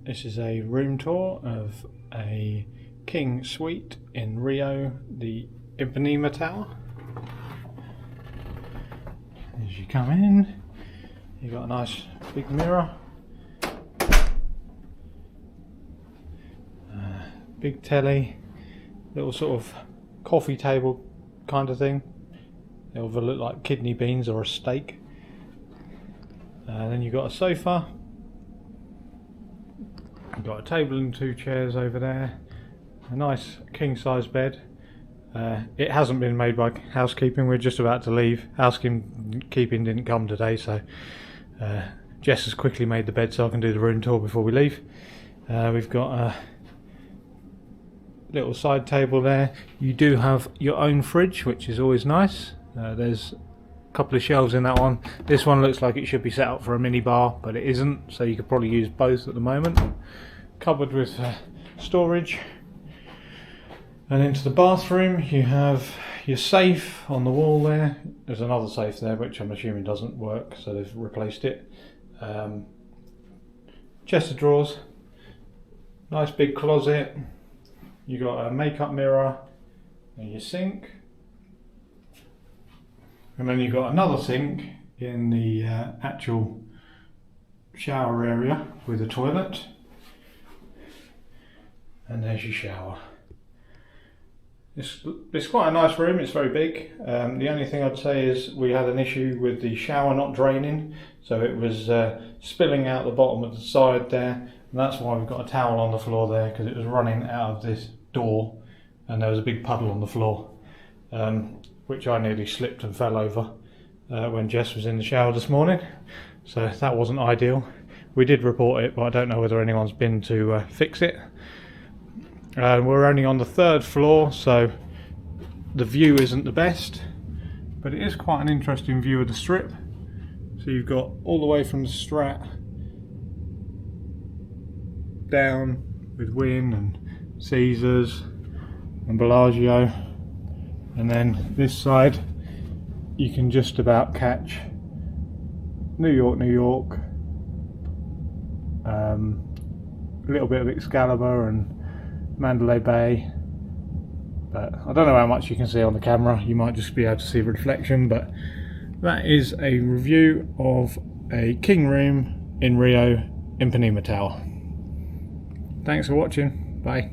This is a room tour of a king suite in Rio, the Ipanema Tower. As you come in, you've got a nice big mirror, big telly, little sort of coffee table kind of thing. They either look like kidney beans or a steak. Then you've got a sofa. You've got a table and 2 chairs over there. A nice king size bed. It hasn't been made by housekeeping. We're just about to leave. Housekeeping didn't come today, so Jess has quickly made the bed so I can do the room tour before we leave. We've got a little side table there. You do have your own fridge, which is always nice. There's a couple of shelves in that one. This one looks like it should be set up for a mini bar, but it isn't, so you could probably use both at the moment. Covered with storage. And into the bathroom you have your safe on the wall there. There's another safe there which I'm assuming doesn't work, so they've replaced it. Chest of drawers, nice big closet. You got a makeup mirror and your sink. And then you've got another sink in the actual shower area with a toilet. And there's your shower. It's quite a nice room, it's very big. The only thing I'd say is we had an issue with the shower not draining, so it was spilling out the bottom of the side there, and that's why we've got a towel on the floor there, because it was running out of this door and there was a big puddle on the floor, which I nearly slipped and fell over when Jess was in the shower this morning, so that wasn't ideal. We did report it, but I don't know whether anyone's been to fix it. We're only on the 3rd floor, so the view isn't the best, but it is quite an interesting view of the strip. So you've got all the way from the Strat down with Wynn and Caesars and Bellagio, and then this side you can just about catch New York, a little bit of Excalibur and Mandalay Bay, but I don't know how much you can see on the camera. You might just be able to see reflection, but that is a review of a king room in Rio, Ipanema Tower. Thanks for watching. Bye.